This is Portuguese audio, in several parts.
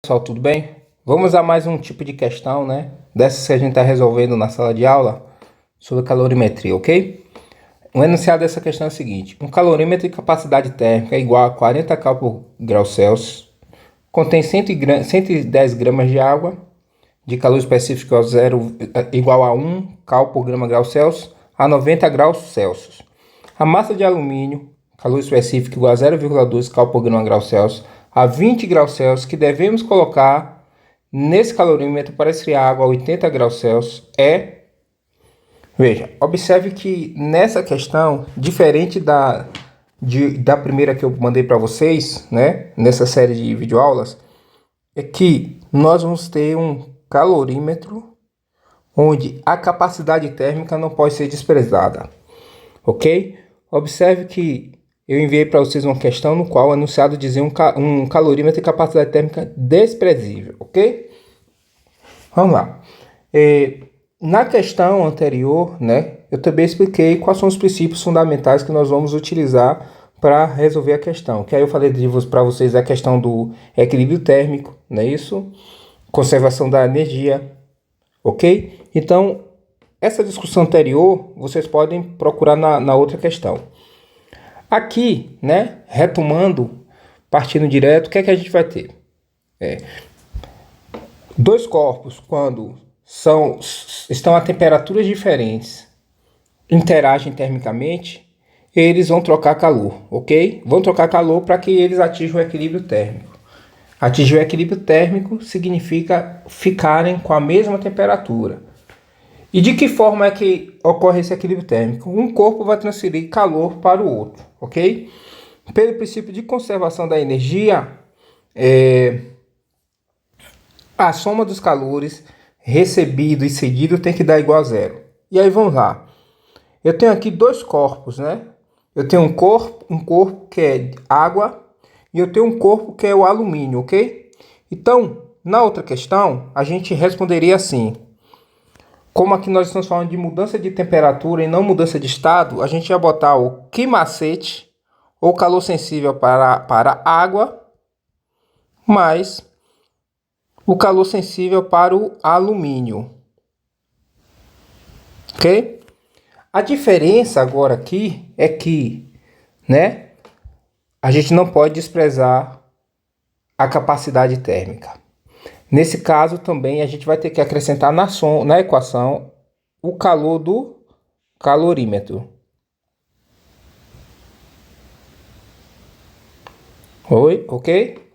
Pessoal, tudo bem? Vamos a mais um tipo de questão, né? Dessas que a gente está resolvendo na sala de aula sobre calorimetria, ok? O enunciado dessa questão é o seguinte: um calorímetro de capacidade térmica é igual a 40 cal por grau Celsius, contém 110 gramas de água, de calor específico igual a 1 cal por grau Celsius a 90 graus Celsius. A massa de alumínio, calor específico igual a 0,2 cal por grau Celsius a 20 graus Celsius, que devemos colocar nesse calorímetro para esfriar a água a 80 graus Celsius Veja, observe que nessa questão, diferente da primeira que eu mandei para vocês, né, nessa série de videoaulas, é que nós vamos ter um calorímetro onde a capacidade térmica não pode ser desprezada, ok? Observe que eu enviei para vocês uma questão no qual o enunciado dizia um calorímetro de capacidade térmica desprezível, ok? Vamos lá. Na questão anterior, né, eu também expliquei quais são os princípios fundamentais que nós vamos utilizar para resolver a questão. Que aí eu falei para vocês a questão do equilíbrio térmico, não é isso? Conservação da energia, ok? Então, essa discussão anterior, vocês podem procurar na outra questão. Aqui, né, retomando, partindo direto, o que é que a gente vai ter? Dois corpos, quando estão a temperaturas diferentes, interagem termicamente, eles vão trocar calor, ok? Vão trocar calor para que eles atinjam o equilíbrio térmico. Atingir o equilíbrio térmico significa ficarem com a mesma temperatura. E de que forma é que ocorre esse equilíbrio térmico? Um corpo vai transferir calor para o outro, ok? Pelo princípio de conservação da energia, a soma dos calores recebido e cedido tem que dar igual a zero. E aí vamos lá. Eu tenho aqui dois corpos, né? Eu tenho um corpo que é água e eu tenho um corpo que é o alumínio, ok? Então, na outra questão, a gente responderia assim: como aqui nós estamos falando de mudança de temperatura e não mudança de estado, a gente ia botar o Q-macete, ou calor sensível para água, mais o calor sensível para o alumínio. Ok? A diferença agora aqui é que, né, a gente não pode desprezar a capacidade térmica. Nesse caso também a gente vai ter que acrescentar na equação o calor do calorímetro. Oi, ok?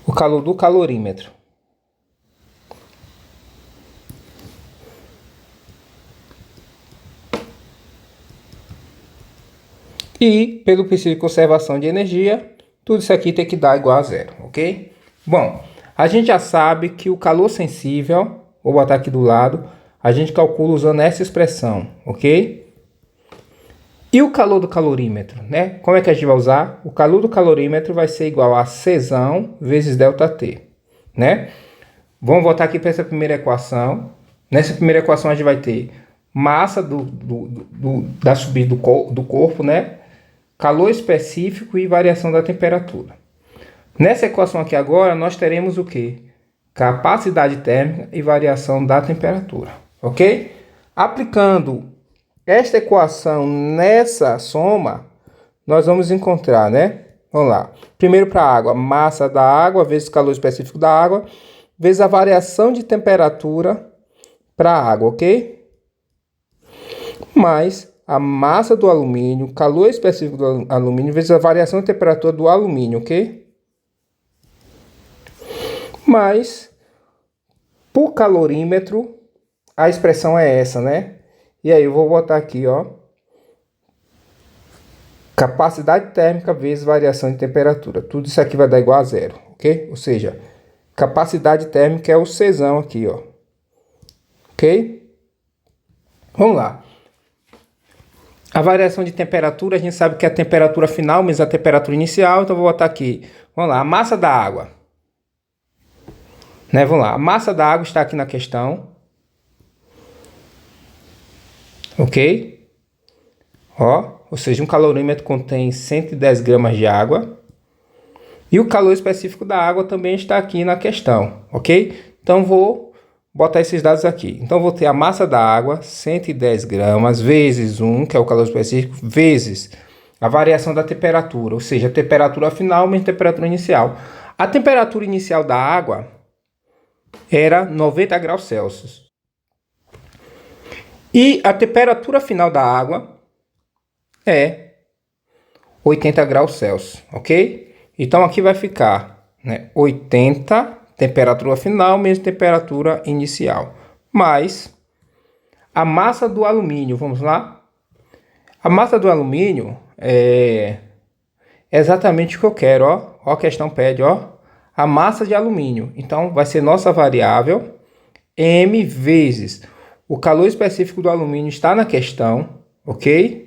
O calor do calorímetro. E, pelo princípio de conservação de energia, tudo isso aqui tem que dar igual a zero, ok? Bom, a gente já sabe que o calor sensível, vou botar aqui do lado, a gente calcula usando essa expressão, ok? E o calor do calorímetro, né? Como é que a gente vai usar? O calor do calorímetro vai ser igual a Czão vezes ΔT, né? Vamos voltar aqui para essa primeira equação. Nessa primeira equação a gente vai ter massa da subida do corpo, né? Calor específico e variação da temperatura. Nessa equação aqui agora, nós teremos o quê? Capacidade térmica e variação da temperatura, ok? Aplicando esta equação nessa soma, nós vamos encontrar, né? Vamos lá. Primeiro para a água, massa da água vezes calor específico da água, vezes a variação de temperatura para a água, ok? Mais a massa do alumínio, calor específico do alumínio, vezes a variação de temperatura do alumínio, ok? Mas, por calorímetro, a expressão é essa, né? E aí eu vou botar aqui, ó. Capacidade térmica vezes variação de temperatura. Tudo isso aqui vai dar igual a zero, ok? Ou seja, capacidade térmica é o Czão aqui, ó. Ok? Vamos lá. A variação de temperatura, a gente sabe que é a temperatura final menos a temperatura inicial. Então, eu vou botar aqui. Vamos lá, a massa da água. Né? Vamos lá, a massa da água está aqui na questão. Ok? Ó, ou seja, um calorímetro contém 110 gramas de água. E o calor específico da água também está aqui na questão, ok? Então vou botar esses dados aqui. Então vou ter a massa da água, 110 gramas, vezes 1, que é o calor específico, vezes a variação da temperatura, ou seja, a temperatura final menos a temperatura inicial. A temperatura inicial da água era 90 graus Celsius. E a temperatura final da água é 80 graus Celsius, ok? Então aqui vai ficar, né, 80 temperatura final menos temperatura inicial, mais a massa do alumínio, vamos lá? A massa do alumínio é exatamente o que eu quero, ó. Ó, a questão pede, ó, a massa de alumínio. Então vai ser nossa variável M vezes o calor específico do alumínio está na questão, ok?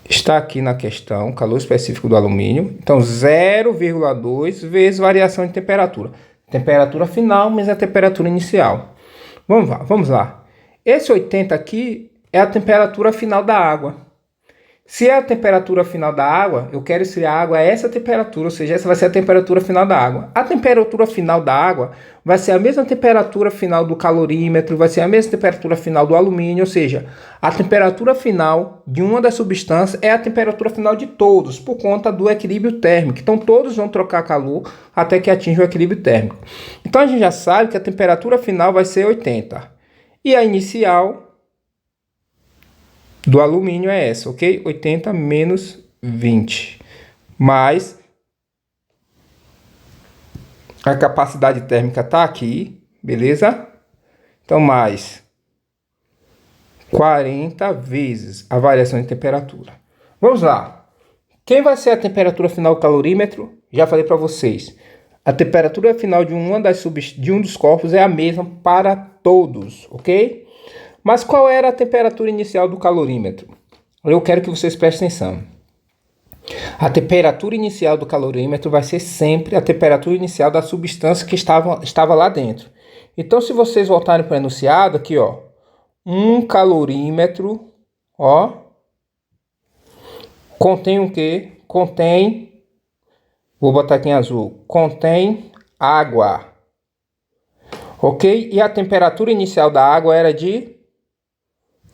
Está aqui na questão, calor específico do alumínio. Então, 0,2 vezes variação de temperatura. Temperatura final menos a temperatura inicial. Vamos lá. Esse 80 aqui é a temperatura final da água. Se é a temperatura final da água, eu quero se a água é essa temperatura, ou seja, essa vai ser a temperatura final da água. A temperatura final da água vai ser a mesma temperatura final do calorímetro, vai ser a mesma temperatura final do alumínio, ou seja, a temperatura final de uma das substâncias é a temperatura final de todos, por conta do equilíbrio térmico. Então, todos vão trocar calor até que atinja o equilíbrio térmico. Então, a gente já sabe que a temperatura final vai ser 80. E a inicial do alumínio é essa, ok? 80 menos 20. Mais a capacidade térmica está aqui, beleza? Então, mais 40 vezes a variação de temperatura. Vamos lá. Quem vai ser a temperatura final do calorímetro? Já falei para vocês. A temperatura final de um dos corpos é a mesma para todos, ok? Mas qual era a temperatura inicial do calorímetro? Eu quero que vocês prestem atenção. A temperatura inicial do calorímetro vai ser sempre a temperatura inicial da substância que estava lá dentro. Então, se vocês voltarem para o enunciado, aqui, ó, um calorímetro, ó, contém o quê? Contém, vou botar aqui em azul, contém água. Ok? E a temperatura inicial da água era de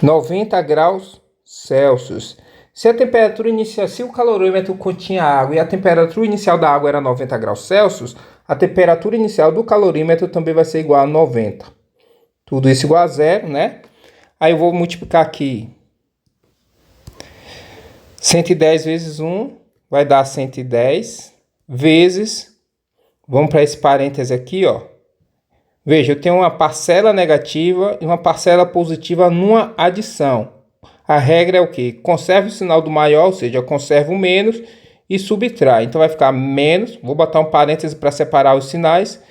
90 graus Celsius. Se a temperatura inicial, se o calorímetro continha água e a temperatura inicial da água era 90 graus Celsius, a temperatura inicial do calorímetro também vai ser igual a 90. Tudo isso igual a zero, né? Aí eu vou multiplicar aqui. 110 vezes 1 vai dar 110 vezes, vamos para esse parêntese aqui, ó. Veja, eu tenho uma parcela negativa e uma parcela positiva numa adição. A regra é o quê? Conserve o sinal do maior, ou seja, eu conservo o menos e subtrai. Então vai ficar menos, vou botar um parêntese para separar os sinais.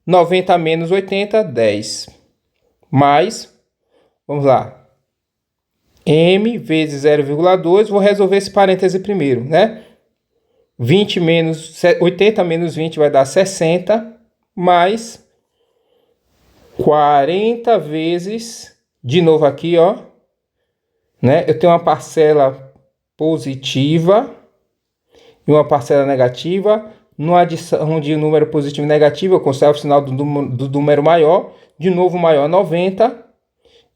90 menos 80, 10. Mais, vamos lá, M vezes 0,2, vou resolver esse parêntese primeiro, né? 80 menos 20 vai dar 60, mais 40 vezes, de novo aqui, ó, né? Eu tenho uma parcela positiva e uma parcela negativa. Numa adição de número positivo e negativo, eu conservo o sinal do número maior. De novo, maior 90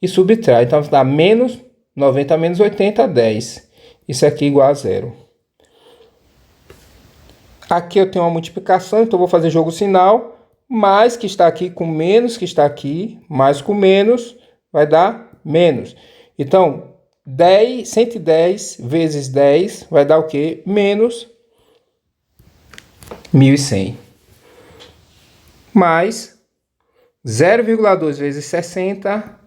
e subtrai. Então, dá menos 90 menos 80, 10. Isso aqui é igual a zero. Aqui eu tenho uma multiplicação, então eu vou fazer jogo sinal. Mais que está aqui com menos que está aqui, mais com menos, vai dar menos. Então, 110 vezes 10 vai dar o quê? Menos 1.100. Mais 0,2 vezes 60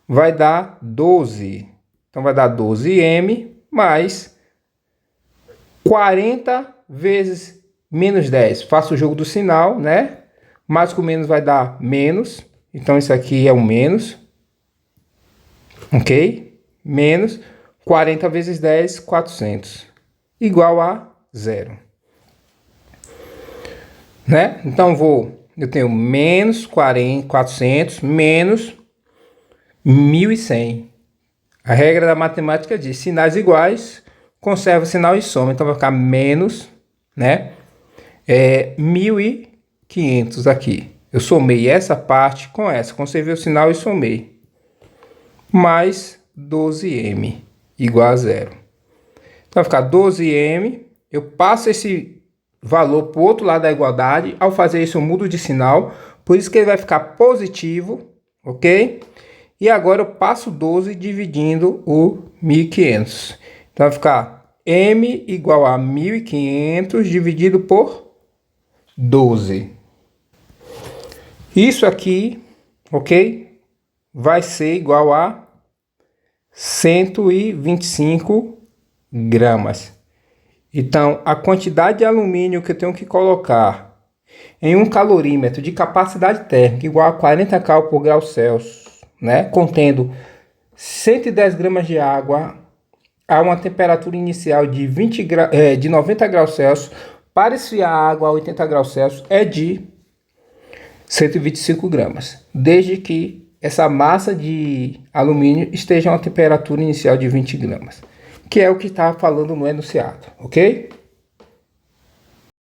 vai dar 12. Então, vai dar 12m mais 40 vezes menos 10. Faço o jogo do sinal, né? Mais com menos vai dar menos. Então, isso aqui é um menos. Ok? Menos 40 vezes 10, 400. Igual a zero. Né? Então, eu tenho menos 400 menos 1.100. A regra da matemática diz: sinais iguais, conserva o sinal e soma. Então, vai ficar menos né? 1.500 aqui. Eu somei essa parte com essa, conservei o sinal e somei. Mais 12m igual a zero. Então vai ficar 12m. Eu passo esse valor para o outro lado da igualdade. Ao fazer isso eu mudo de sinal. Por isso que ele vai ficar positivo, ok? E agora eu passo 12 dividindo o 1.500. Então vai ficar m igual a 1.500 dividido por 12. Isso aqui, ok? Vai ser igual a 125 gramas. Então, a quantidade de alumínio que eu tenho que colocar em um calorímetro de capacidade térmica igual a 40 cal por grau Celsius, né? Contendo 110 gramas de água a uma temperatura inicial de 90 graus Celsius, para esfriar a água a 80 graus Celsius é de 125 gramas, desde que essa massa de alumínio esteja a uma temperatura inicial de 20 gramas, que é o que está falando no enunciado, ok?